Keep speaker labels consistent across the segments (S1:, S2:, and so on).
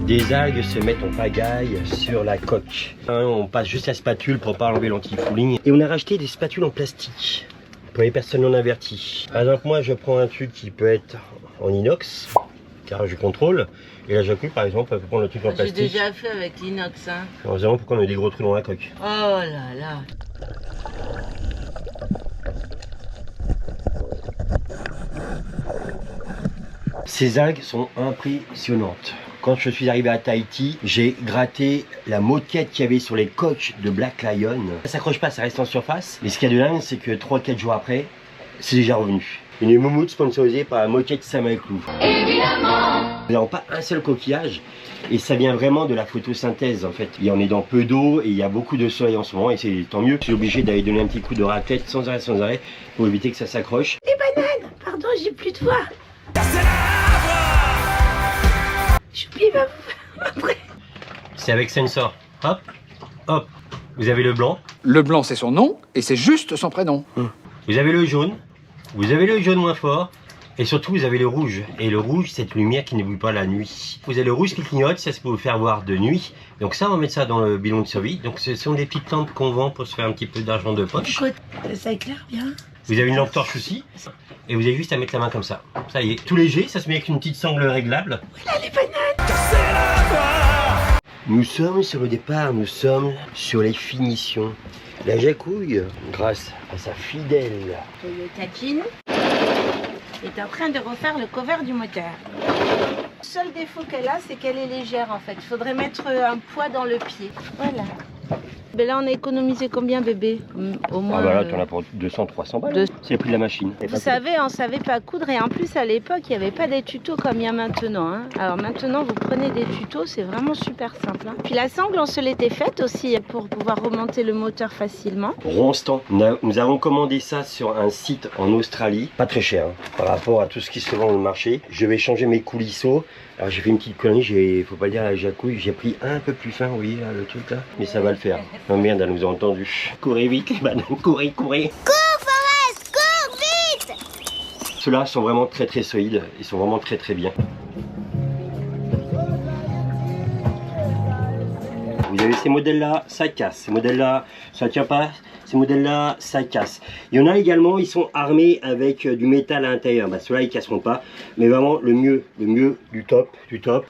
S1: Des algues se mettent en pagaille sur la coque. On passe juste la spatule pour pas enlever l'anti-fouling. Et on a racheté des spatules en plastique pour les personnes non averties. Par exemple, moi je prends un truc qui peut être en inox, car je contrôle. Et la Jacouille par exemple, elle peut prendre le truc en plastique.
S2: J'ai déjà fait avec l'inox. Hein.
S1: Heureusement pourquoi on a des gros trous dans la coque.
S2: Oh là là.
S1: Ces algues sont impressionnantes. Quand je suis arrivé à Tahiti, j'ai gratté la moquette qu'il y avait sur les coques de Black Lion. Ça s'accroche pas, ça reste en surface. Mais ce qu'il y a de dingue, c'est que 3-4 jours après, c'est déjà revenu. Une moumoute sponsorisée par la moquette Saint-Maclou. Évidemment. Nous n'avons pas un seul coquillage. Et ça vient vraiment de la photosynthèse en fait. Et on est dans peu d'eau et il y a beaucoup de soleil en ce moment et c'est tant mieux. Je suis obligé d'aller donner un petit coup de raclette sans arrêt pour éviter que ça s'accroche.
S3: Les bananes, pardon, j'ai plus de voix. J'oublie ma voix après.
S1: C'est avec Sensor. Hop, hop. Vous avez le blanc.
S4: Le blanc c'est son nom et c'est juste son prénom.
S1: Vous avez le jaune. Vous avez le jaune moins fort. Et surtout, vous avez le rouge. Et le rouge, c'est une lumière qui ne brille pas la nuit. Vous avez le rouge qui clignote, ça c'est pour vous faire voir de nuit. Donc ça, on va mettre ça dans le bilan de survie. Donc ce sont des petites lampes qu'on vend pour se faire un petit peu d'argent de poche.
S3: Ça éclaire bien.
S1: Vous avez une lampe torche aussi. Et vous avez juste à mettre la main comme ça. Ça y est, tout léger, ça se met avec une petite sangle réglable.
S3: Voilà les bananes.
S1: Nous sommes sur le départ, nous sommes sur les finitions. La Jacouille, grâce à sa fidèle
S2: Toyota Jean est en train de refaire le cover du moteur. Le seul défaut qu'elle a, c'est qu'elle est légère en fait. Il faudrait mettre un poids dans le pied. Voilà. Mais là, on a économisé combien, bébé? Au moins.
S1: Ah bah là, t'en as pour 200-300 balles. C'est le prix de la machine.
S2: Vous savez, on savait pas coudre et en plus à l'époque, il n'y avait pas des tutos comme il y a maintenant. Hein. Alors maintenant, vous prenez des tutos, c'est vraiment super simple. Hein. Puis la sangle, on se l'était faite aussi pour pouvoir remonter le moteur facilement.
S1: Ronstan, nous avons commandé ça sur un site en Australie, pas très cher hein, par rapport à tout ce qui se vend dans le marché. Je vais changer mes coulisseaux. Alors j'ai fait une petite connerie, faut pas le dire à la Jacouille, j'ai pris un peu plus fin, vous voyez là, le truc là, mais ça va le faire. Oh merde, elle nous a entendu. Courez vite les bananes, courez, courez.
S3: Cours Forest, cours vite.
S1: Ceux-là sont vraiment très très solides, ils sont vraiment très très bien. Vous avez ces modèles-là, ça casse. Ces modèles-là, ça tient pas. Ces modèles-là, ça casse. Il y en a également, ils sont armés avec du métal à l'intérieur. Bah, ceux-là, ils casseront pas. Mais vraiment, le mieux du top.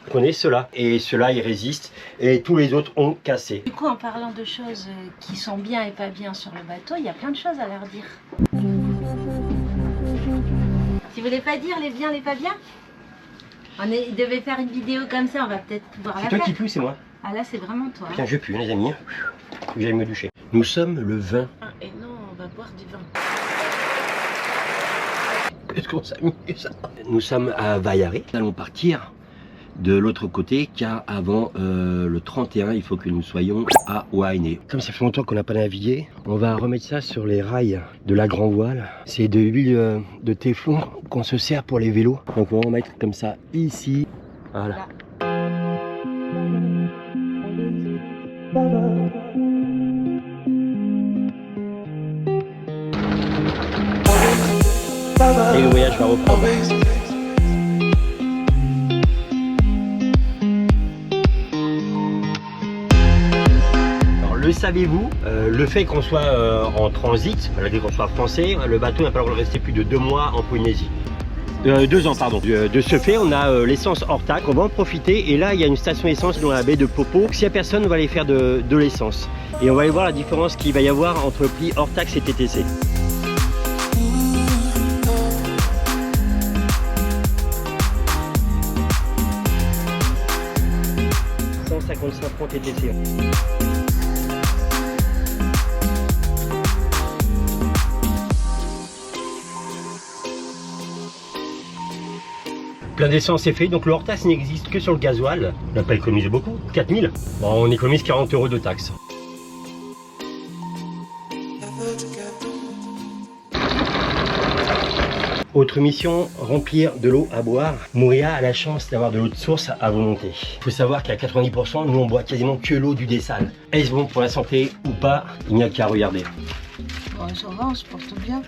S1: Prenez ceux-là. Et ceux-là, ils résistent. Et tous les autres ont cassé.
S2: Du coup, en parlant de choses qui sont bien et pas bien sur le bateau, il y a plein de choses à leur dire. Si vous voulez pas dire les biens, les pas bien, il devait faire une vidéo comme ça, on va peut-être pouvoir la faire.
S1: C'est toi qui pue, c'est moi.
S2: Ah là, c'est vraiment toi.
S1: Tiens, je pue, les amis. Faut que j'aille me doucher. Nous sommes le 20.
S2: Et non, on va boire du vin.
S1: Qu'est-ce qu'on s'amuse? Nous sommes à Vaiaré. Nous allons partir de l'autre côté car avant le 31, il faut que nous soyons à Wainé. Comme ça fait longtemps qu'on n'a pas navigué, on va remettre ça sur les rails de la grand voile. C'est de l'huile de téflon qu'on se sert pour les vélos. Donc on va en mettre comme ça ici. Voilà.
S2: Là.
S1: Et le voyage va reprendre. Alors, le savez-vous, le fait qu'on soit en transit, malgré qu'on soit français, le bateau n'a pas le droit de rester plus de 2 mois en Polynésie. 2 ans, pardon. De ce fait, on a l'essence Hortac, on va en profiter. Et là, il y a une station essence dans la baie de Popo. S'il n'y a personne, on va aller faire de l'essence. Et on va aller voir la différence qu'il va y avoir entre le prix Hortac et TTC. 155 francs TTC. Plein d'essence est fait, donc le hors-taxe n'existe que sur le gasoil. On n'a pas économisé beaucoup, 4000. Bon, on économise 40 € de taxes. Autre mission, remplir de l'eau à boire. Mouria a la chance d'avoir de l'eau de source à volonté. Il faut savoir qu'à 90%, nous on boit quasiment que l'eau du dessal. Est-ce bon pour la santé ou pas? Il n'y a qu'à regarder.
S2: Bon, ça va, on se porte bien.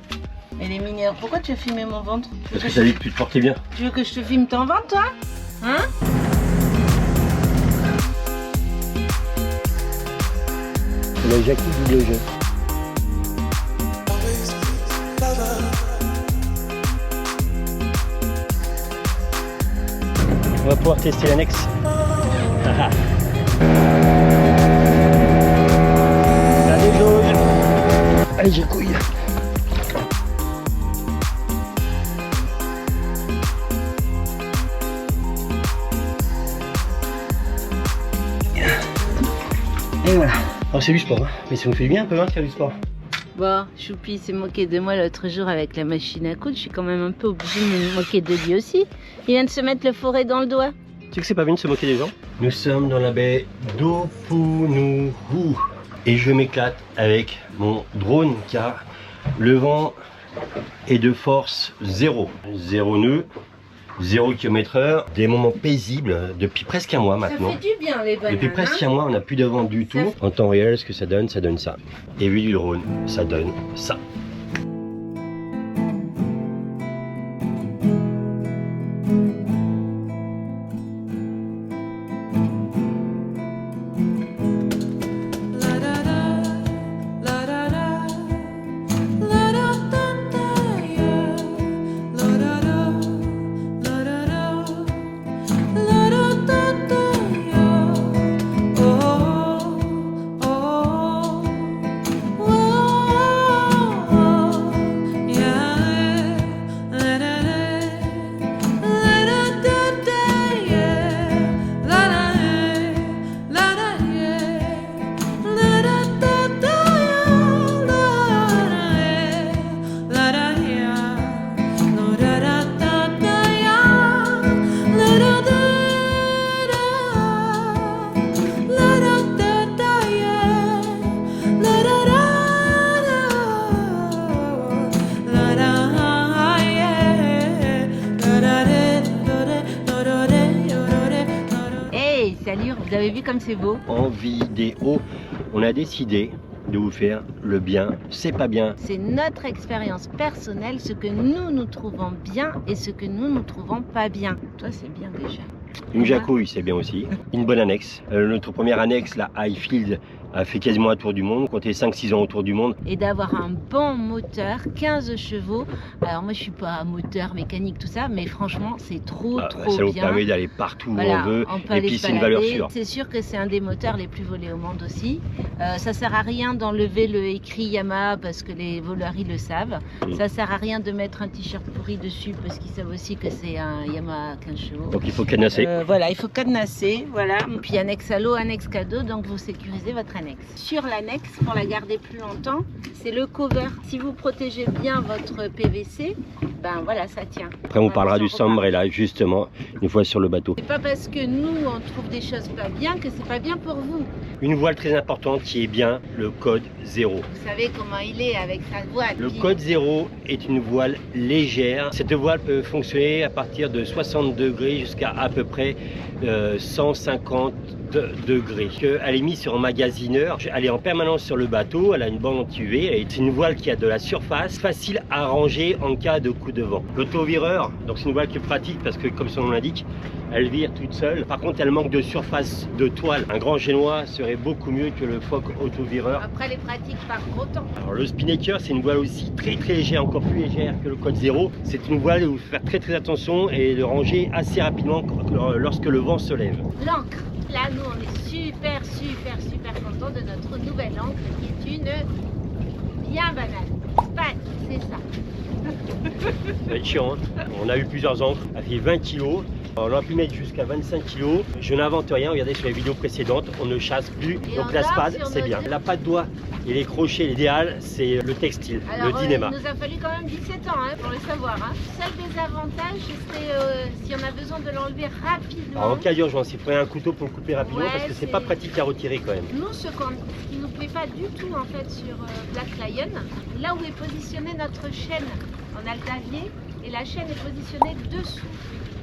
S2: Et les minéraux, pourquoi tu as filmé mon ventre?
S1: Parce que ça dit que tu te portais bien.
S2: Tu veux que je te filme ton ventre, toi? Hein?
S1: Le jacuzzi double jeu. On va pouvoir tester l'annexe. Allez, jauge. Allez, j'ai couille. Et voilà. Alors c'est du sport, hein. Mais ça nous fait du bien un peu de faire du sport.
S2: Bon, Choupi s'est moqué de moi l'autre jour avec la machine à coudre. Je suis quand même un peu obligée de me moquer de lui aussi. Il vient de se mettre le forêt dans le doigt.
S1: Tu sais que c'est pas bien de se moquer des gens? Nous sommes dans la baie d'Opunuhu. Et je m'éclate avec mon drone car le vent est de force 0. 0 nœud, 0 km/h. Des moments paisibles depuis presque un mois maintenant.
S2: Ça fait du bien les bananes.
S1: Depuis presque un mois, on n'a plus de vent du tout. En temps réel, ce que ça donne ça. Et vu du drone, ça donne ça.
S2: Vous avez vu comme c'est beau?
S1: En vidéo, on a décidé de vous faire le bien, c'est pas bien.
S2: C'est notre expérience personnelle, ce que nous trouvons bien et ce que nous trouvons pas bien. Toi, c'est bien déjà.
S1: Une jacouille, c'est bien aussi. Une bonne annexe. Notre première annexe, la Highfield, a fait quasiment un tour du monde, compté 5-6 ans autour du monde.
S2: Et d'avoir un bon moteur, 15 chevaux. Alors moi je suis pas moteur mécanique tout ça, mais franchement c'est trop
S1: Ça
S2: bien.
S1: nous permet d'aller partout où
S2: Voilà,
S1: on veut.
S2: on peut
S1: Et
S2: aller
S1: puis
S2: se
S1: c'est une valeur
S2: balader.
S1: sûre.
S2: C'est sûr que c'est un des moteurs les plus volés au monde aussi. Ça sert à rien d'enlever le écrit Yamaha parce que les voleurs ils le savent. Ça sert à rien de mettre un t-shirt pourri dessus parce qu'ils savent aussi que c'est un Yamaha 15 chevaux.
S1: Donc il faut cadenasser.
S2: Voilà, il faut cadenasser, voilà. Puis annexe à l'eau, annexe cadeau, donc vous sécurisez votre annexe. Sur l'annexe, pour la garder plus longtemps, c'est le cover. Si vous protégez bien votre PVC, ben voilà, ça tient.
S1: Après on parlera du Sambrella justement une fois sur le bateau.
S2: C'est pas parce que nous on trouve des choses pas bien que c'est pas bien pour vous.
S1: Une voile très importante qui est bien le code 0.
S2: Vous savez comment il est avec sa voile.
S1: Le code 0 est une voile légère. Cette voile peut fonctionner à partir de 60 degrés jusqu'à à peu près 150 degrés. Elle est mise sur un magasineur, elle est en permanence sur le bateau, elle a une bande anti-UV, c'est une voile qui a de la surface, facile à ranger en cas de coup de vent. L'autovireur, donc c'est une voile qui est pratique parce que comme son nom l'indique, elle vire toute seule. Par contre elle manque de surface de toile. Un grand génois serait beaucoup mieux que le Foc autovireur.
S2: Après les pratiques par gros temps.
S1: Alors le Spinnaker c'est une voile aussi très légère, encore plus légère que le code 0. C'est une voile où il faut faire très attention et de ranger assez rapidement lorsque le vent se lève.
S2: L'ancre. Là, nous, on est super contents de notre nouvelle encre qui est une bien banane. Span, c'est ça.
S1: Ça va être chiant, hein. On a eu plusieurs encres, elle fait 20 kg. On a pu mettre jusqu'à 25 kg. Je n'invente rien, regardez sur les vidéos précédentes, on ne chasse plus.
S2: Et
S1: donc la spade, c'est bien. La patte doigt et les crochets, l'idéal, c'est le textile,
S2: alors,
S1: le Dynéma.
S2: Il nous a fallu quand même 17 ans hein, pour le savoir. Hein. Seul désavantage, c'est si on a besoin de l'enlever rapidement.
S1: Alors, en cas d'urgence, il faudrait un couteau pour le couper rapidement
S2: Ouais,
S1: parce que c'est pas pratique à retirer quand même.
S2: Nous, ce qui nous plaît pas du tout en fait sur Black Lion, là où est positionnée notre chaîne, on a le davier et la chaîne est positionnée dessous.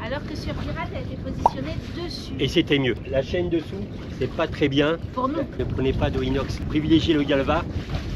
S2: Alors que sur Pirate, elle était positionnée dessus.
S1: Et c'était mieux. La chaîne dessous, c'est pas très bien.
S2: Pour nous.
S1: Ne prenez pas de inox. Privilégiez le galva.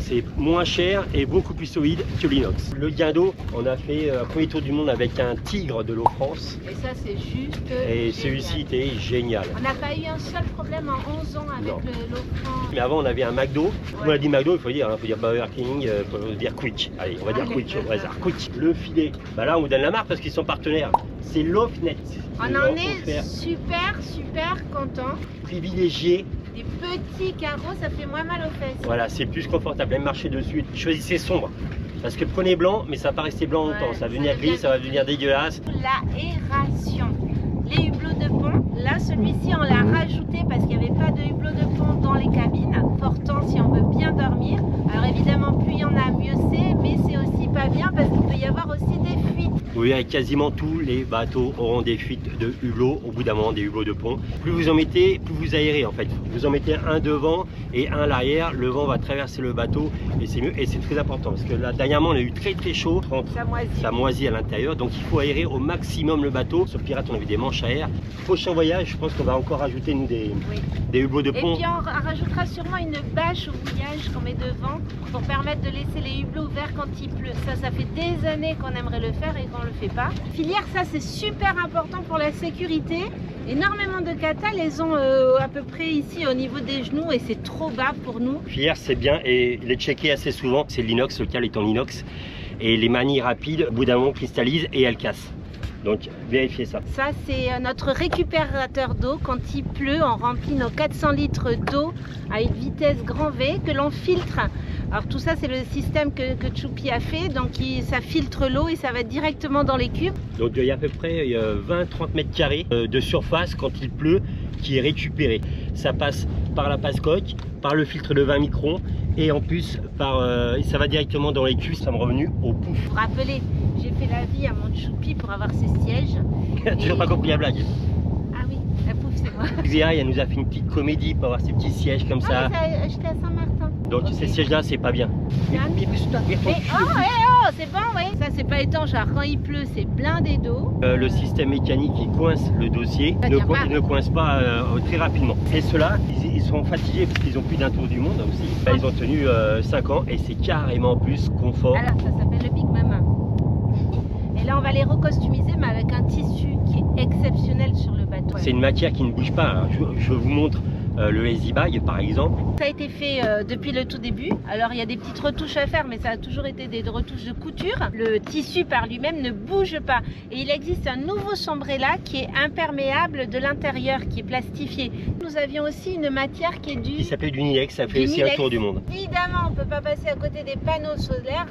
S1: C'est moins cher et beaucoup plus solide que l'inox. Le guindeau, on a fait un premier tour du monde avec un tigre de l'eau France.
S2: Et ça, c'est juste.
S1: Et
S2: génial.
S1: celui-ci était génial.
S2: On n'a pas eu un seul problème en 11 ans avec
S1: Non.
S2: l'eau France.
S1: Mais avant, on avait un McDo. On a dit McDo, il faut dire Burger King, il faut dire Quick. Allez, on va dire
S2: Allez,
S1: Quick, on va dire
S2: d'accord.
S1: Quick. Le filet, bah là, on vous donne la marque parce qu'ils sont partenaires. C'est Lofnet.
S2: On en est super content.
S1: Privilégié.
S2: Des petits carreaux, ça fait moins mal aux fesses.
S1: Voilà, c'est plus confortable. Même marcher dessus. Choisissez sombre. Parce que prenez blanc, mais ça va pas rester blanc longtemps.
S2: Ouais,
S1: Ça va devenir gris, ça va devenir dégueulasse.
S2: L'aération. Les hublots de pont, là celui-ci on l'a rajouté parce qu'il n'y avait pas de hublot de pont dans les cabines. Important si on veut bien dormir. Alors évidemment plus il y en a mieux c'est, mais c'est aussi pas bien parce qu'il peut y avoir aussi des fuites.
S1: Oui, avec quasiment tous les bateaux auront des fuites de hublots, au bout d'un moment des hublots de pont. Plus vous en mettez, plus vous aérez en fait. Vous en mettez un devant et un à l'arrière, le vent va traverser le bateau et c'est mieux. Et c'est très important parce que là dernièrement on a eu très chaud, ça moisit à l'intérieur, donc il faut aérer au maximum le bateau. Sur Pirate on avait des manches à air. Prochain voyage, je pense qu'on va encore rajouter nous des hublots de pont.
S2: Et puis on rajoutera sûrement une bâche au mouillage qu'on met devant pour permettre de laisser les hublots ouverts quand il pleut. Ça fait des années qu'on aimerait le faire et qu'on le fait pas. Filière, ça c'est super important pour la sécurité. Énormément de katas les ont à peu près ici au niveau des genoux et c'est trop bas pour nous.
S1: Filière c'est bien et les checker assez souvent. C'est l'inox, le câble est en inox et les manies rapides, au bout d'un moment cristallisent et elles cassent. Donc vérifiez ça.
S2: Ça c'est notre récupérateur d'eau. Quand il pleut, on remplit nos 400 litres d'eau à une vitesse grand V que l'on filtre. Alors tout ça c'est le système que Choupi a fait. Donc ça filtre l'eau et ça va directement dans les cubes.
S1: Donc il y a à peu près 20-30 mètres carrés de surface quand il pleut qui est récupéré. Ça passe par la passe-coque, par le filtre de 20 microns et en plus ça va directement dans les cubes. Ça me revenu au pouf.
S2: Vous rappelez, j'ai fait la vie à mon Choupi pour avoir ses sièges.
S1: Tu n'as pas compris la blague.
S2: Ah oui, la pouf c'est moi.
S1: Xéa, elle nous a fait une petite comédie pour avoir ces petits sièges comme ça.
S2: J'étais à Saint-Martin.
S1: Donc
S2: Okay.
S1: ces sièges là c'est pas bien.
S2: Mais oh, c'est bon, oui. Ça c'est pas étanche, alors quand il pleut c'est blindé d'eau.
S1: Le système mécanique qui coince le dossier ne coince pas très rapidement. Et ceux-là, ils sont fatigués parce qu'ils ont plus d'un tour du monde aussi. Ils ont tenu 5 ans et c'est carrément plus confort.
S2: Alors ça s'appelle le Big Mama. Et là on va les recostumiser mais avec un tissu qui est exceptionnel sur le bateau.
S1: C'est une matière qui ne bouge pas. Alors, je vous montre le lazy bag par exemple.
S2: Ça a été fait depuis le tout début. Alors il y a des petites retouches à faire mais ça a toujours été des retouches de couture. Le tissu par lui-même ne bouge pas. Et il existe un nouveau sombrella qui est imperméable de l'intérieur, qui est plastifié. Nous avions aussi une matière qui est
S1: Qui s'appelle du Nilex, ça fait aussi un tour du monde.
S2: Évidemment on ne peut pas passer à côté des panneaux solaires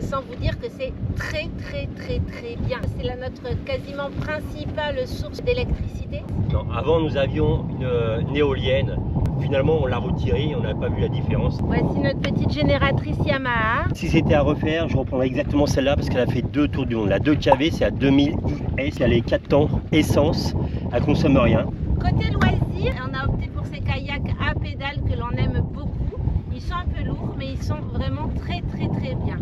S2: sans vous dire que c'est très bien. C'est notre quasiment principale source d'électricité.
S1: Non, avant nous avions une éolienne. Finalement on l'a retirée, on n'a pas vu la différence.
S2: Voici notre petite génératrice Yamaha.
S1: Si c'était à refaire, je reprendrais exactement celle-là parce qu'elle a fait 2 tours du monde. La 2 kV, c'est à 2000 IS, elle est 4 temps essence, elle consomme rien.
S2: Côté loisirs, on a opté pour ces kayaks à pédales que l'on aime beaucoup. Ils sont un peu lourds mais ils sont vraiment très bien.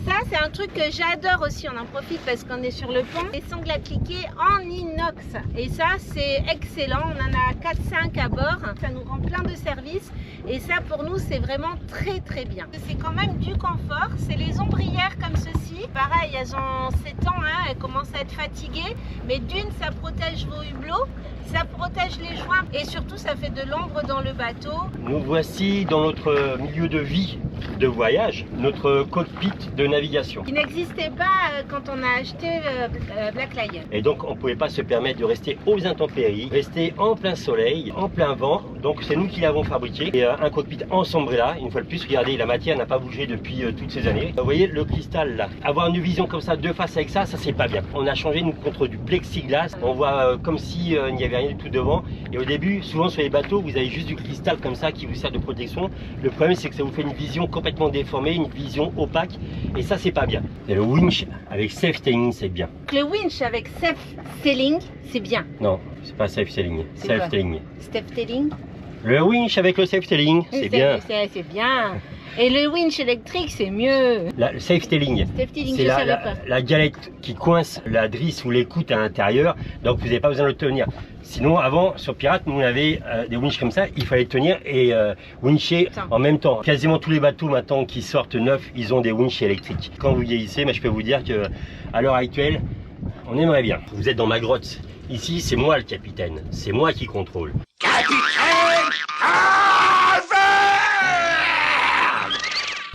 S2: Ça c'est un truc que j'adore aussi, on en profite parce qu'on est sur le pont. Les sangles à cliquer en inox et ça c'est excellent, on en a 4-5 à bord. Ça nous rend plein de services et ça pour nous c'est vraiment très bien. C'est quand même du confort, c'est les ombrières comme ceci. Pareil, elles ont 7 ans, hein, elles commencent à être fatiguées, mais d'une ça protège vos hublots, ça protège les joints et surtout ça fait de l'ombre dans le bateau.
S1: Nous voici dans notre milieu de vie de voyage, notre cockpit de navigation.
S2: Qui n'existait pas quand on a acheté Black Lion.
S1: Et donc on ne pouvait pas se permettre de rester aux intempéries, rester en plein soleil, en plein vent. Donc c'est nous qui l'avons fabriqué. Et un cockpit en sombrella, une fois de plus, regardez, la matière n'a pas bougé depuis toutes ces années. Vous voyez le cristal là, avoir une vision comme ça de face avec ça c'est pas bien. On a changé nous contre du plexiglas, on voit comme si il n'y avait rien du tout devant. Et au début, souvent sur les bateaux, vous avez juste du cristal comme ça qui vous sert de protection. Le problème c'est que ça vous fait une vision complètement déformée, une vision opaque et ça c'est pas bien. Et le winch avec safe sailing c'est bien.
S2: Le winch avec safe sailing c'est bien.
S1: Non, c'est pas safe sailing, safe sailing.
S2: Safe sailing.
S1: Le winch avec le safe sailing c'est bien.
S2: C'est bien. Et le winch électrique, c'est mieux.
S1: Le safety-ling,
S2: Safety-ling,
S1: c'est
S2: je savais pas.
S1: la galette qui coince la drisse ou l'écoute à l'intérieur, donc vous n'avez pas besoin de le tenir. Sinon, avant, sur Pirate, nous on avait des winches comme ça, il fallait tenir et wincher en même temps. Quasiment tous les bateaux maintenant qui sortent neufs, ils ont des winches électriques. Quand vous vieillissez, je peux vous dire que à l'heure actuelle, on aimerait bien. Vous êtes dans ma grotte. Ici, c'est moi le capitaine. C'est moi qui contrôle.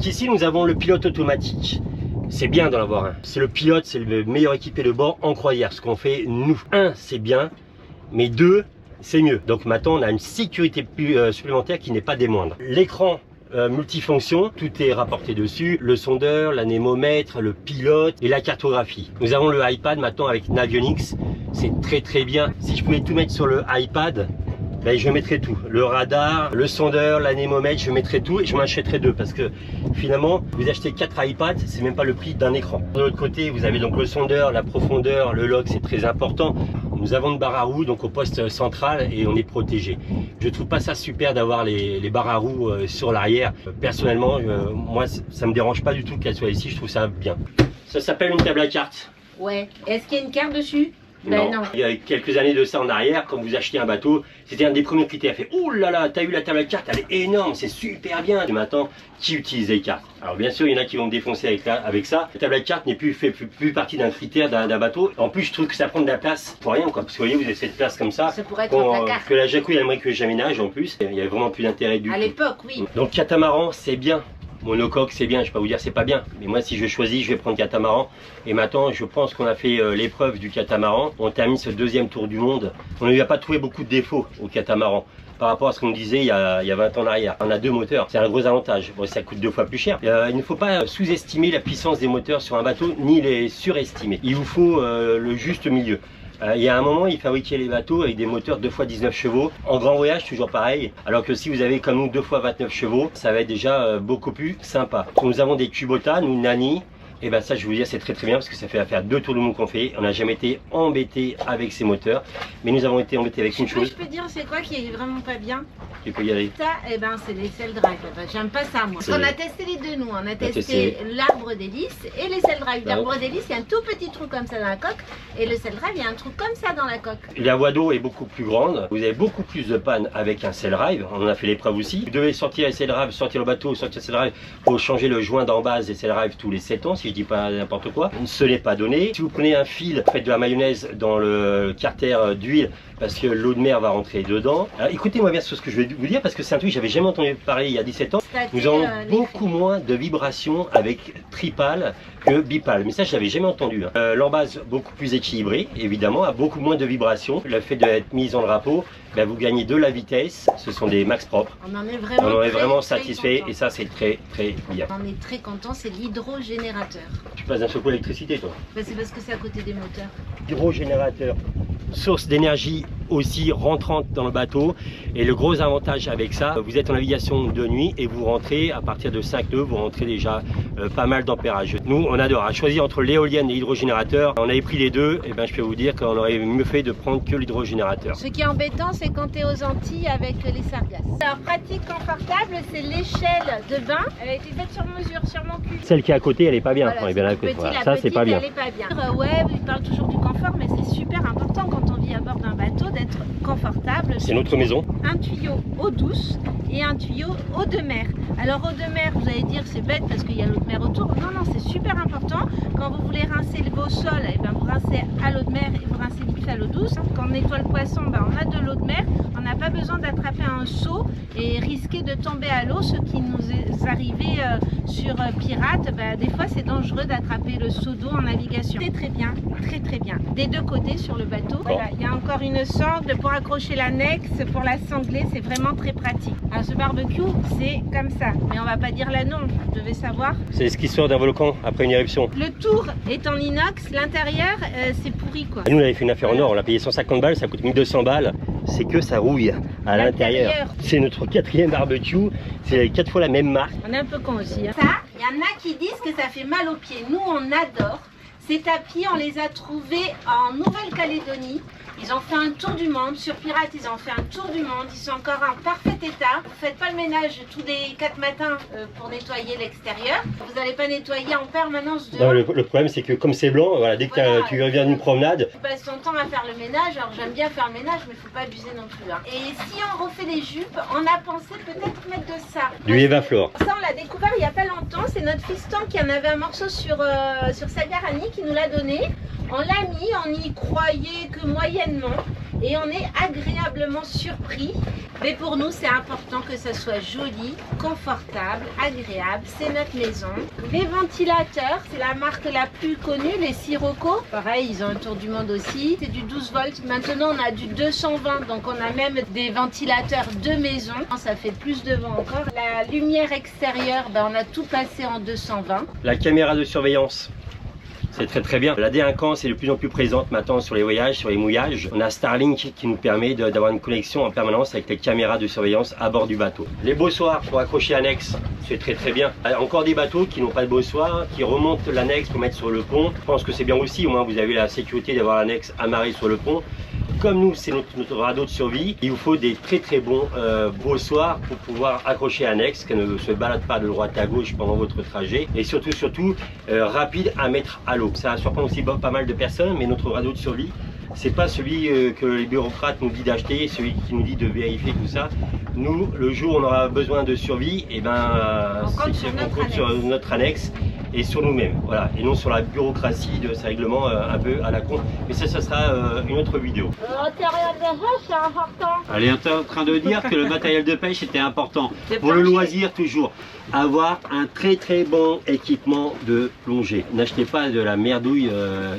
S1: Ici, nous avons le pilote automatique. C'est bien d'en avoir un. C'est le pilote, c'est le meilleur équipé de bord en croisière. Ce qu'on fait, nous. 1, c'est bien, mais 2, c'est mieux. Donc maintenant, on a une sécurité supplémentaire qui n'est pas des moindres. L'écran multifonction, tout est rapporté dessus, le sondeur, l'anémomètre, le pilote et la cartographie. Nous avons le iPad maintenant avec Navionics, c'est très bien. Si je pouvais tout mettre sur le iPad, ben je mettrais tout, le radar, le sondeur, l'anémomètre, je mettrais tout et je m'achèterais 2 parce que finalement vous achetez 4 iPads, c'est même pas le prix d'un écran. De l'autre côté vous avez donc le sondeur, la profondeur, le log, c'est très important. Nous avons une barre à roues donc au poste central et on est protégé. Je trouve pas ça super d'avoir les barres à roues sur l'arrière. Personnellement, moi ça me dérange pas du tout qu'elles soient ici, je trouve ça bien. Ça s'appelle une table à cartes.
S2: Ouais. Est-ce qu'il y a une carte dessus?
S1: Non.
S2: Ben non.
S1: Il y a quelques années de ça en arrière, quand vous achetiez un bateau, c'était un des premiers critères. Fait, ouh là là, t'as eu la table à cartes, elle est énorme, c'est super bien. Et maintenant, qui utilise les cartes? Alors bien sûr, il y en a qui vont me défoncer avec ça. La table à cartes n'est plus partie d'un critère d'un bateau. En plus, je trouve que ça prend de la place pour rien, quoi. Parce que vous voyez, vous avez cette place comme ça.
S2: Ça pourrait être un placard.
S1: Que la Jacouille aimerait que j'aménage en plus. Il y avait vraiment plus d'intérêt du tout.
S2: À l'époque, oui.
S1: Donc catamaran, c'est bien. Monocoque, c'est bien, je vais pas vous dire c'est pas bien, mais moi si je choisis, je vais prendre catamaran. Et maintenant, je pense qu'on a fait l'épreuve du catamaran. On termine ce deuxième tour du monde. On n'a pas trouvé beaucoup de défauts au catamaran par rapport à ce qu'on disait il y a 20 ans en arrière. On a 2 moteurs, c'est un gros avantage. Bon, ça coûte 2 fois plus cher. Il ne faut pas sous-estimer la puissance des moteurs sur un bateau, ni les surestimer. Il vous faut le juste milieu. Il y a un moment, ils fabriquaient les bateaux avec des moteurs 2 fois 19 chevaux. En grand voyage, toujours pareil. Alors que si vous avez comme nous 2 fois 29 chevaux, ça va être déjà beaucoup plus sympa. Nous avons des Kubota, nous Nani. Et ben ça, je vous dis, c'est très bien parce que ça fait faire 2 tours du monde qu'on fait. On n'a jamais été embêté avec ces moteurs. Mais nous avons été embêtés avec une chose.
S2: Je peux dire, c'est quoi qui est vraiment pas bien?
S1: Tu peux y aller.
S2: Ça, eh ben, c'est les selle drive. J'aime pas ça, moi. On a testé les deux, nous. On a testé l'arbre d'hélice et les selle drive. L'arbre d'hélice, il y a un tout petit trou comme ça dans la coque. Et le selle drive, il y a un trou comme ça dans la coque.
S1: La voie d'eau est beaucoup plus grande. Vous avez beaucoup plus de panne avec un selle drive. On en a fait l'épreuve aussi. Vous devez sortir les selle drive, sortir le bateau, sortir le selle drive. Pour changer le joint d'en base des selle drive tous les 7 ans, si je dis pas n'importe quoi. Ce n'est pas donné. Si vous prenez un fil, faites de la mayonnaise dans le carter d'huile parce que l'eau de mer va rentrer dedans. Écoutez-moi bien sur ce que je vais vous dire parce que c'est un truc que j'avais jamais entendu parler il y a 17 ans. Nous avons beaucoup moins de vibrations avec tripale que bipale. Mais ça, je l'avais jamais entendu. L'embase beaucoup plus équilibrée, évidemment, a beaucoup moins de vibrations. Le fait d'être mise en drapeau, ben, vous gagnez de la vitesse. Ce sont des max propres.
S2: On en est vraiment,
S1: satisfait et ça, c'est très bien.
S2: On est très content, c'est l'hydrogénérateur.
S1: Tu passes d'un seul coup l'électricité, toi?
S2: Ben, c'est parce que c'est à côté des moteurs.
S1: Hydrogénérateur, source d'énergie aussi rentrante dans le bateau. Et le gros avantage avec ça, vous êtes en navigation de nuit et vous rentrez à partir de 5 nœuds, vous rentrez déjà pas mal d'ampérage. Nous, on adore. À choisir entre l'éolienne et l'hydrogénérateur, on avait pris les deux. Et ben, je peux vous dire qu'on aurait mieux fait de prendre que l'hydrogénérateur.
S2: Ce qui est embêtant, c'est quand tu es aux Antilles avec les sargasses. Alors, pratique, confortable, c'est l'échelle de bain. Elle a été faite sur mesure, sur mon cul.
S1: Celle qui est à côté, elle est pas bien.
S2: Voilà,
S1: On est bien d'accord.
S2: Voilà,
S1: ça, c'est pas bien.
S2: Elle est pas bien. Ouais, il parle toujours du confort, mais c'est super important quand on vit à bord d'un bateau d'être confortable.
S1: C'est notre maison.
S2: Un tuyau eau douce et un tuyau eau de mer. Alors eau de mer, vous allez dire c'est bête parce qu'il y a l'eau de mer autour. Non, non, c'est super important. Quand vous voulez rincer vos sols, et ben vous rincez à l'eau de mer et vous rincez vite fait à l'eau douce. Quand on nettoie le poisson, ben on a de l'eau de mer. On n'a pas besoin d'attraper un seau et risquer de tomber à l'eau. Ce qui nous est arrivé sur Pirate, ben, des fois c'est dangereux d'attraper le seau d'eau en navigation. C'est très bien, très bien. Des deux côtés sur le bateau. Voilà, il y a encore une sangle pour accrocher l'annexe, pour la sangler, c'est vraiment très pratique. Alors ce barbecue, c'est comme ça, mais on va pas dire l'annonce, vous devez savoir.
S1: C'est ce qui sort d'un volcan après une éruption.
S2: Le tour est en inox, l'intérieur c'est pourri quoi.
S1: Nous on avait fait une affaire en or, on a payé 150 balles, ça coûte 1200 balles. C'est que ça rouille à l'intérieur. C'est notre 4e barbecue, c'est 4 fois la même marque.
S2: On est un peu con aussi. Hein. Ça, il y en a qui disent que ça fait mal aux pieds. Nous on adore. Ces tapis, on les a trouvés en Nouvelle-Calédonie. Ils ont fait un tour du monde. Sur Pirate, ils ont fait un tour du monde. Ils sont encore en parfait état. Vous ne faites pas le ménage tous les 4 matins pour nettoyer l'extérieur. Vous n'allez pas nettoyer en permanence dehors.
S1: Non, le problème, c'est que comme c'est blanc, voilà, dès que
S2: Voilà.
S1: tu reviens d'une promenade,
S2: Tu passes ton temps à faire le ménage. Alors j'aime bien faire le ménage, mais il ne faut pas abuser non plus. Hein. Et si on refait les jupes, on a pensé peut-être mettre de ça.
S1: du Evaflor.
S2: Ça, on l'a découvert il n'y a pas longtemps. C'est notre fiston qui en avait un morceau sur Sagarani qui nous l'a donné. On l'a mis, on y croyait que moyennement. Et on est agréablement surpris. Mais pour nous, c'est important que ça soit joli, confortable, agréable. C'est notre maison. Les ventilateurs, c'est la marque la plus connue, les Sirocco. Pareil, ils ont un tour du monde aussi. C'est du 12 volts. Maintenant, on a du 220. Donc, on a même des ventilateurs de maison. Ça fait plus de vent encore. La lumière extérieure, on a tout passé en 220.
S1: La caméra de surveillance. C'est très très bien. La délinquance est de plus en plus présente maintenant sur les voyages, sur les mouillages. On a Starlink qui nous permet d'avoir une connexion en permanence avec les caméras de surveillance à bord du bateau. Les bossoirs pour accrocher l'annexe, c'est très très bien. Encore des bateaux qui n'ont pas de bossoirs, qui remontent l'annexe pour mettre sur le pont. Je pense que c'est bien aussi, au moins vous avez la sécurité d'avoir l'annexe amarrée sur le pont. Comme nous, c'est notre radeau de survie, il vous faut des très très bons bossoirs pour pouvoir accrocher l'annexe, qu'elle ne se balade pas de droite à gauche pendant votre trajet. Et surtout, rapide à mettre à l'eau. Ça surprend aussi pas mal de personnes, mais notre radeau de survie, c'est pas celui que les bureaucrates nous disent d'acheter, celui qui nous dit de vérifier tout ça. Nous, le jour où on aura besoin de survie, et
S2: On compte
S1: sur notre annexe et sur nous-mêmes, voilà, et non sur la bureaucratie de ces règlements un peu à la con. Mais ça sera une autre vidéo.
S2: L'intérieur de la c'est important.
S5: Elle est en train de dire que le matériel de pêche était important.
S2: De
S1: Pour le
S2: plancher.
S1: loisir, toujours, avoir un très très bon équipement de plongée. N'achetez pas de la merdouille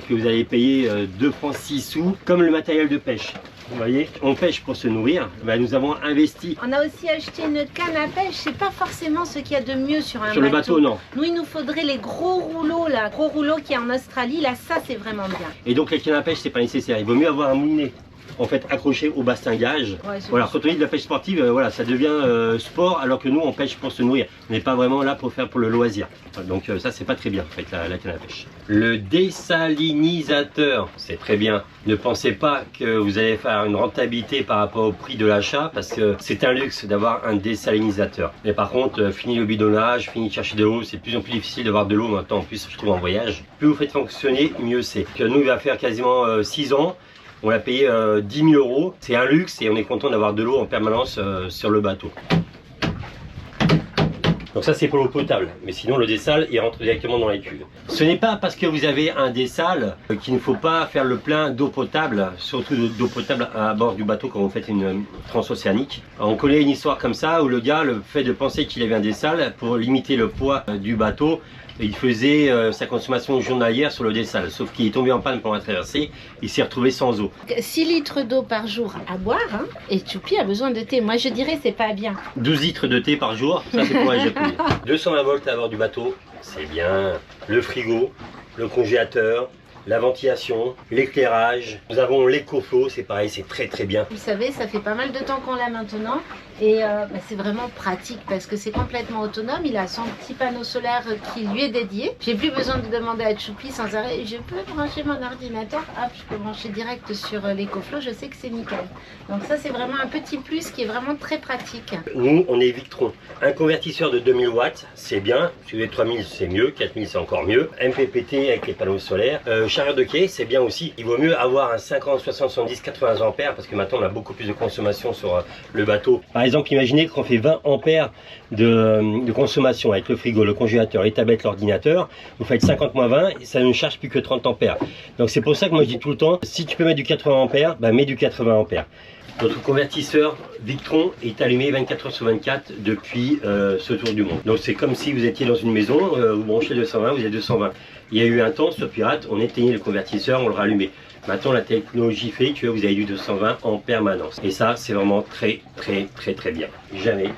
S1: que vous allez payer 2 francs 6 sous, comme le matériel de pêche. Vous voyez, on pêche pour se nourrir. Nous avons investi.
S2: On a aussi acheté une canne à pêche. C'est pas forcément ce qu'il y a de mieux sur un
S1: Sur le bateau, non.
S2: Nous, il nous faudrait les gros rouleaux, là. Gros rouleaux qu'il y a en Australie. Là, ça, c'est vraiment bien.
S1: Et donc, la canne à pêche, c'est pas nécessaire. Il vaut mieux avoir un moulinet. En fait, accroché au bastingage.
S2: Ouais, c'est
S1: Voilà,
S2: bon.
S1: quand on dit de la pêche sportive, voilà, ça devient sport, alors que nous, on pêche pour se nourrir. On n'est pas vraiment là pour faire pour le loisir. Donc ça, c'est pas très bien, en fait, la canne à pêche. Le désalinisateur, c'est très bien. Ne pensez pas que vous allez faire une rentabilité par rapport au prix de l'achat, parce que c'est un luxe d'avoir un désalinisateur. Mais par contre, fini le bidonnage, fini de chercher de l'eau, c'est de plus en plus difficile d'avoir de l'eau maintenant, en plus, je trouve, en voyage. Plus vous faites fonctionner, mieux c'est. Nous, il va faire quasiment 6 ans. On l'a payé 10 000 €. C'est un luxe et on est content d'avoir de l'eau en permanence sur le bateau. Donc ça, c'est pour l'eau potable. Mais sinon, le dessal, il rentre directement dans les cuves. Ce n'est pas parce que vous avez un dessal qu'il ne faut pas faire le plein d'eau potable, surtout d'eau potable à bord du bateau quand vous faites une transocéanique. On connaît une histoire comme ça où le gars, le fait de penser qu'il avait un dessal, pour limiter le poids du bateau, il faisait sa consommation journalière sur le dessal, sauf qu'il est tombé en panne pendant la traversée, il s'est retrouvé sans eau.
S2: 6 litres d'eau par jour à boire, hein, et Choupi a besoin de thé. Moi, je dirais c'est pas bien.
S1: 12 litres de thé par jour, ça c'est pour éjaculer. 220 volts à bord du bateau, c'est bien. Le frigo, le congélateur, la ventilation, l'éclairage. Nous avons l'EcoFlow, c'est pareil, c'est très très bien.
S2: Vous savez, ça fait pas mal de temps qu'on l'a maintenant. Et c'est vraiment pratique parce que c'est complètement autonome. Il a son petit panneau solaire qui lui est dédié. J'ai plus besoin de demander à Choupi sans arrêt. Je peux brancher mon ordinateur. Hop, je peux brancher direct sur l'EcoFlow. Je sais que c'est nickel. Donc ça, c'est vraiment un petit plus qui est vraiment très pratique.
S1: Nous, on est Victron. Un convertisseur de 2000 watts, c'est bien. Si vous avez 3000, c'est mieux. 4000, c'est encore mieux. MPPT avec les panneaux solaires. Chargeur de quai, c'est bien aussi. Il vaut mieux avoir un 50, 60, 70, 80 ampères parce que maintenant, on a beaucoup plus de consommation sur le bateau. Par exemple, imaginez qu'on fait 20 ampères de consommation avec le frigo, le congélateur, les tablettes, l'ordinateur. Vous faites 50 moins 20 et ça ne charge plus que 30 ampères. Donc c'est pour ça que moi je dis tout le temps, si tu peux mettre du 80 ampères, mets du 80 ampères. Notre convertisseur Victron est allumé 24 heures sur 24 depuis ce tour du monde. Donc c'est comme si vous étiez dans une maison, vous branchez 220, vous avez 220. Il y a eu un temps sur Pirate, on éteignait le convertisseur, on le rallumait. Maintenant la technologie fait que vous avez du 220 en permanence. Et ça c'est vraiment très très bien. Jamais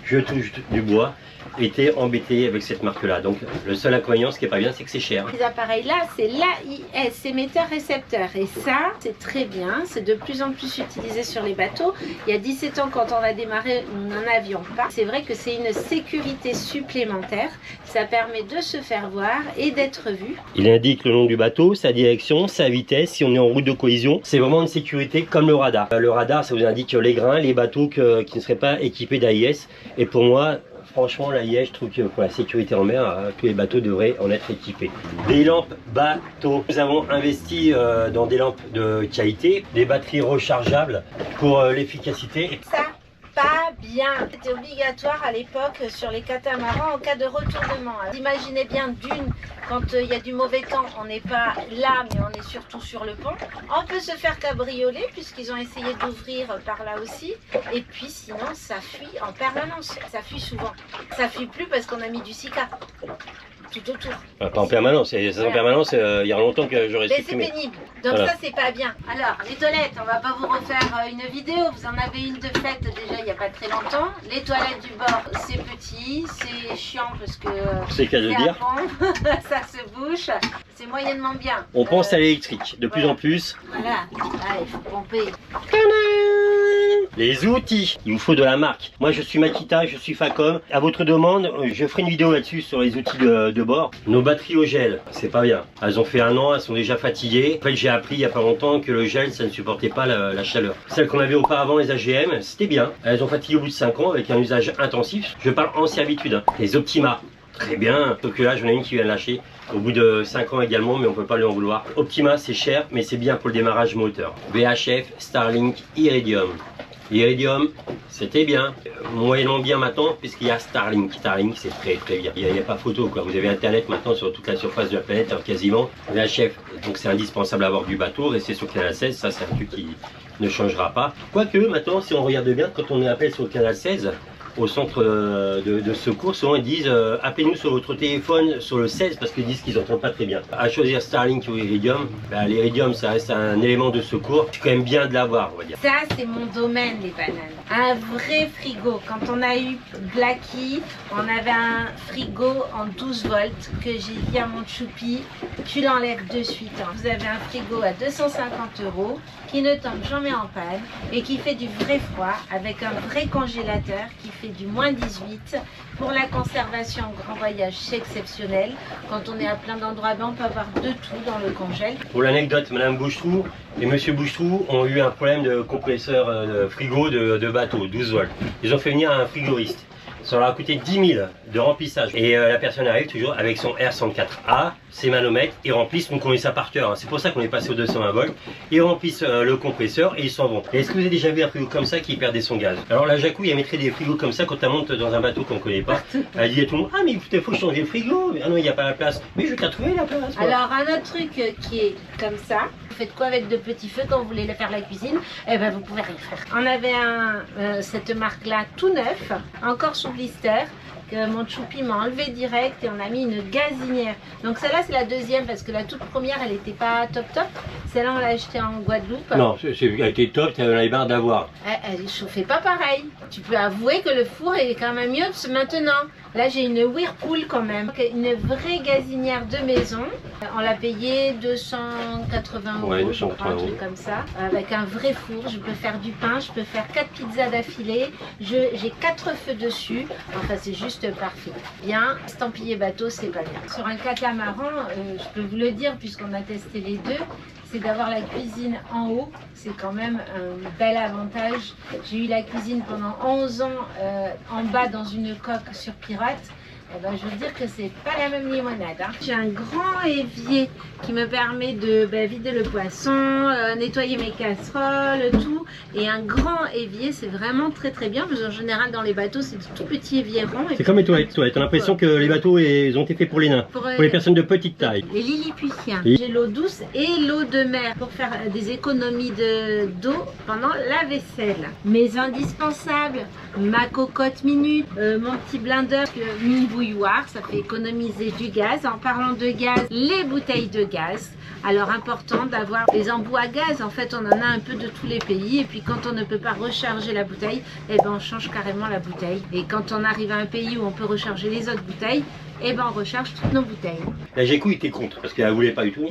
S1: je touche du bois. été embêté avec cette marque-là. Donc le seul inconvénient, ce qui est pas bien, c'est que c'est cher.
S2: Ces appareils-là, c'est l'AIS, émetteur-récepteur. Et ça, c'est très bien. C'est de plus en plus utilisé sur les bateaux. Il y a 17 ans, quand on a démarré, nous n'en avions pas. C'est vrai que c'est une sécurité supplémentaire. Ça permet de se faire voir et d'être vu.
S1: Il indique le nom du bateau, sa direction, sa vitesse, si on est en route de collision. C'est vraiment une sécurité comme le radar. Le radar, ça vous indique les grains, les bateaux qui ne seraient pas équipés d'AIS. Et pour moi, franchement, l'AIS, je trouve que pour la sécurité en mer, tous les bateaux devraient en être équipés. Des lampes bateaux. Nous avons investi dans des lampes de qualité, des batteries rechargeables pour l'efficacité.
S2: Ça, pas bien. C'était obligatoire à l'époque sur les catamarans en cas de retournement. Vous imaginez bien d'une, quand il y a du mauvais temps, on n'est pas là, mais on est surtout sur le pont. On peut se faire cabrioler puisqu'ils ont essayé d'ouvrir par là aussi. Et puis sinon, ça fuit en permanence. Ça fuit souvent. Ça fuit plus parce qu'on a mis du Sika tout autour.
S1: Pas en permanence, en permanence, il y a longtemps que j'aurais supprimé.
S2: Mais c'est pénible, donc voilà. Ça c'est pas bien. Alors, les toilettes, on va pas vous refaire une vidéo, vous en avez une de faite déjà il n'y a pas très longtemps. Les toilettes du bord, c'est petit, c'est chiant parce que
S1: c'est qu'à le dire.
S2: Ça se bouche, c'est moyennement bien.
S1: On pense à l'électrique, de plus en plus.
S2: Voilà, ah, il faut pomper.
S1: Les outils, il vous faut de la marque. Moi je suis Makita, je suis Facom. À votre demande, je ferai une vidéo là-dessus sur les outils de bord. Nos batteries au gel, c'est pas bien. Elles ont fait 1 an, elles sont déjà fatiguées. En fait j'ai appris il y a pas longtemps que le gel ça ne supportait pas la chaleur. Celles qu'on avait auparavant, les AGM, c'était bien. Elles ont fatigué au bout de 5 ans avec un usage intensif. Je parle en servitude. Les Optima, très bien. Sauf que là j'en ai une qui vient de lâcher. Au bout de 5 ans également, mais on peut pas lui en vouloir. Optima c'est cher, mais c'est bien pour le démarrage moteur. VHF, Starlink, Iridium. Iridium, c'était bien, moyennement bien maintenant, puisqu'il y a Starlink. Starlink, c'est très très bien. Il n'y a pas photo, quoi. Vous avez Internet maintenant sur toute la surface de la planète, alors quasiment. VHF, donc c'est indispensable à bord du bateau. Rester sur le canal 16, ça c'est un truc qui ne changera pas. Quoique, maintenant, si on regarde bien, quand on appelle sur le canal 16, au centre de secours, souvent ils disent appelez-nous sur votre téléphone sur le 16 parce qu'ils disent qu'ils n'entendent pas très bien. À choisir Starlink ou Iridium, l'Iridium ça reste un élément de secours, c'est quand même bien de l'avoir, on va dire.
S2: Ça c'est mon domaine, les bananes. Un vrai frigo. Quand on a eu Blacky, on avait un frigo en 12 volts que j'ai dit à mon choupi, tu l'enlèves de suite. Hein. Vous avez un frigo à 250 € qui ne tombe jamais en panne et qui fait du vrai froid avec un vrai congélateur qui fait du moins 18. Pour la conservation en grand voyage, c'est exceptionnel. Quand on est à plein d'endroits, on peut avoir de tout dans le congèle.
S1: Pour l'anecdote, Madame Bouchetrou et Monsieur Bouchetrou ont eu un problème de compresseur de frigo de bateau, 12 volts. Ils ont fait venir un frigoriste. Ça leur a coûté 10 000 de remplissage. Et la personne arrive toujours avec son R104A, ses manomètres, ils remplissent, donc on connaît ça par cœur. Hein. C'est pour ça qu'on est passé au 220 volts. Ils remplissent le compresseur et ils s'en vont. Est-ce que vous avez déjà vu un frigo comme ça qui perdait son gaz? Alors la Jacouille, elle mettrait des frigos comme ça quand elle monte dans un bateau qu'on ne connaît pas. Elle dit à tout le monde, ah mais il faut changer le frigo. Ah non, il n'y a pas la place. Mais je t'ai trouvé la place. Quoi.
S2: Alors un autre truc qui est comme ça. Vous faites quoi avec de petits feux quand vous voulez faire la cuisine? Eh ben vous pouvez rien faire. On avait cette marque là tout neuf, encore sous blister, que mon choupi m'a enlevé direct et on a mis une gazinière. Donc celle-là c'est la deuxième parce que la toute première elle n'était pas top. Celle-là on l'a achetée en Guadeloupe.
S1: Non, elle était top, tu avais marre d'avoir.
S2: Elle chauffait pas pareil. Tu peux avouer que le four est quand même mieux maintenant. Là j'ai une Whirlpool quand même, une vraie gazinière de maison. On l'a payé 280 €,
S1: ouais, 280
S2: un truc comme ça. Avec un vrai four, je peux faire du pain, je peux faire 4 pizzas d'affilée. J'ai 4 feux dessus. Enfin c'est juste parfait. Bien, estampillé bateau, c'est pas bien. Sur un catamaran, je peux vous le dire puisqu'on a testé les deux, c'est d'avoir la cuisine en haut. C'est quand même un bel avantage. J'ai eu la cuisine pendant 11 ans en bas dans une coque sur Pirate. Eh ben, je veux dire que c'est pas la même limonade. Hein. J'ai un grand évier qui me permet de vider le poisson, nettoyer mes casseroles, tout. Et un grand évier, c'est vraiment très très bien. Parce qu'en général, dans les bateaux, c'est de tout petits éviers ronds.
S1: C'est comme les toilettes. T'as l'impression que les bateaux ils ont été faits pour les nains, pour les personnes de petite taille.
S2: Les Lilliputiens. J'ai l'eau douce et l'eau de mer pour faire des économies d'eau pendant la vaisselle. Mes indispensables, ma cocotte minute, mon petit blender, mini bouilloire, ça fait économiser du gaz. En parlant de gaz, les bouteilles de gaz. Alors important d'avoir des embouts à gaz, en fait on en a un peu de tous les pays et puis quand on ne peut pas recharger la bouteille, eh ben on change carrément la bouteille. Et quand on arrive à un pays où on peut recharger les autres bouteilles, eh ben on recharge toutes nos bouteilles.
S1: La GECO était contre parce qu'elle ne voulait pas du tout.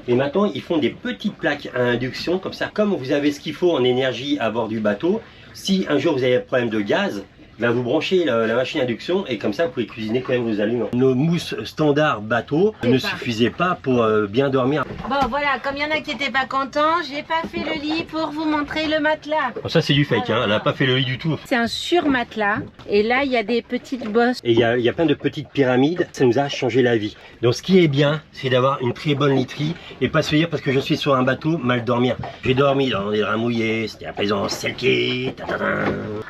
S1: Et maintenant ils font des petites plaques à induction comme ça. Comme vous avez ce qu'il faut en énergie à bord du bateau, si un jour vous avez un problème de gaz, ben vous branchez la machine d'induction et comme ça vous pouvez cuisiner quand même vos aliments. Nos mousses standard bateau ne suffisaient pas pour bien dormir.
S2: Bon voilà, comme il y en a qui n'étaient pas contents, j'ai pas fait le lit pour vous montrer le matelas.
S1: Bon, ça c'est du fake, hein. Elle n'a pas fait le lit du tout.
S2: C'est un sur-matelas et là il y a des petites bosses.
S1: Et il y a plein de petites pyramides, ça nous a changé la vie. Donc ce qui est bien, c'est d'avoir une très bonne literie et pas se dire parce que je suis sur un bateau, mal dormir. J'ai dormi dans des draps mouillés, c'était à plaisance, selkie,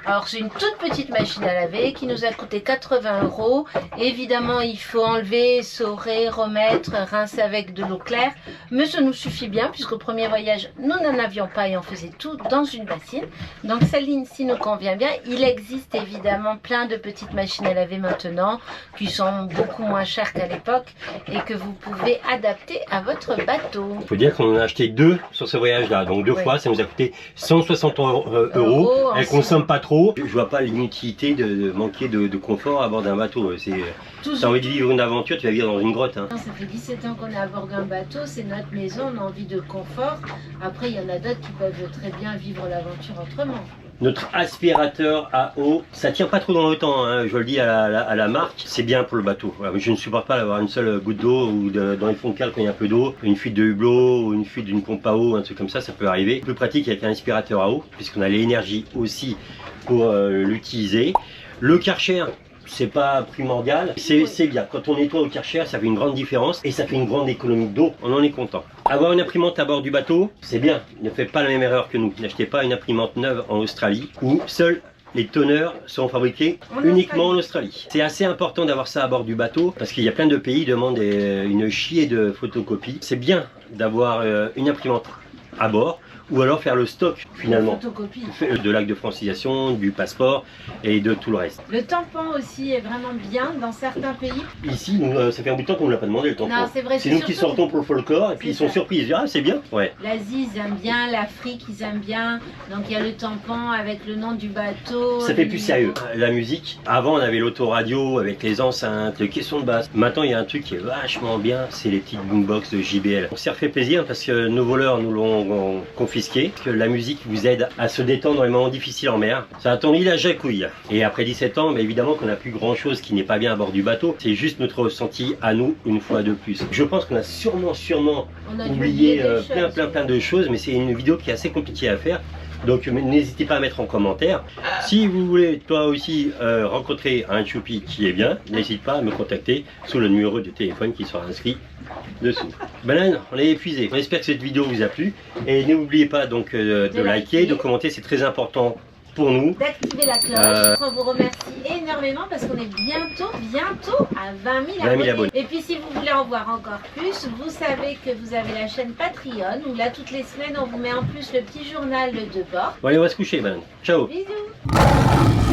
S2: Alors c'est une toute petite machine à laver qui nous a coûté 80 €. Évidemment il faut enlever, saurer, remettre, rincer avec de l'eau claire. Mais ça nous suffit bien puisqu'au premier voyage nous n'en avions pas et on faisait tout dans une bassine. Donc celle-ci nous convient bien. Il existe évidemment plein de petites machines à laver maintenant qui sont beaucoup moins chères qu'à l'époque et que vous pouvez adapter à votre bateau.
S1: Il faut dire qu'on en a acheté 2 sur ce voyage-là, donc 2 fois, ça nous a coûté 160 €. Elle consomme pas trop. Je vois pas l'inutilité de manquer de confort à bord d'un bateau. Si tu as envie de vivre une aventure, tu vas vivre dans une grotte. Hein.
S2: Ça fait 17 ans qu'on est à bord d'un bateau, c'est notre maison, on a envie de confort. Après, il y en a d'autres qui peuvent très bien vivre l'aventure autrement.
S1: Notre aspirateur à eau, ça tient pas trop dans le temps, hein, je le dis à la marque, c'est bien pour le bateau. Voilà, je ne supporte pas d'avoir une seule goutte d'eau ou dans les fonds de cale quand il y a un peu d'eau, une fuite de hublot ou une fuite d'une pompe à eau, un truc comme ça peut arriver. Plus pratique avec un aspirateur à eau, puisqu'on a l'énergie aussi pour l'utiliser. Le Karcher, c'est pas primordial, c'est bien. Quand on nettoie au Karcher, ça fait une grande différence et ça fait une grande économie d'eau, on en est content. Avoir une imprimante à bord du bateau, c'est bien. Ne faites pas la même erreur que nous. N'achetez pas une imprimante neuve en Australie où seuls les toneurs sont fabriqués uniquement en Australie. C'est assez important d'avoir ça à bord du bateau parce qu'il y a plein de pays qui demandent une chier de photocopies. C'est bien d'avoir une imprimante à bord ou alors faire le stock finalement de l'acte de francisation, du passeport et de tout le reste.
S2: Le tampon aussi est vraiment bien dans certains pays.
S1: Ici, ça fait un bout de temps qu'on ne l'a pas demandé le tampon.
S2: Non, c'est vrai.
S1: C'est nous qui sortons pour le folklore et puis ils sont surpris, ils disent ah c'est bien. Ouais.
S2: L'Asie ils aiment bien, l'Afrique ils aiment bien, donc il y a le tampon avec le nom du bateau.
S1: Ça fait plus sérieux. La musique, avant on avait l'autoradio avec les enceintes, les caissons de basse. Maintenant il y a un truc qui est vachement bien, c'est les petites boombox de JBL. On s'est refait plaisir parce que nos voleurs nous l'ont confisqué. Que la musique vous aide à se détendre dans les moments difficiles en mer. Ça a tourné la jacouille. Et après 17 ans, mais évidemment qu'on n'a plus grand chose qui n'est pas bien à bord du bateau. C'est juste notre ressenti à nous une fois de plus. Je pense qu'on a sûrement oublié plein de choses, mais c'est une vidéo qui est assez compliquée à faire. Donc n'hésitez pas à mettre en commentaire. Si vous voulez toi aussi rencontrer un choupi qui est bien, n'hésite pas à me contacter sous le numéro de téléphone qui sera inscrit dessous. Banane, on est épuisé. On espère que cette vidéo vous a plu. Et n'oubliez pas donc de liker, de commenter, c'est très important pour nous.
S2: D'activer la cloche. On vous remercie énormément parce qu'on est bientôt à 20 000 abonnés. Et puis si vous voulez en voir encore plus, vous savez que vous avez la chaîne Patreon où là toutes les semaines on vous met en plus le petit journal de bord.
S1: Bon allez, on va se coucher, Banane. Ciao.
S2: Bisous.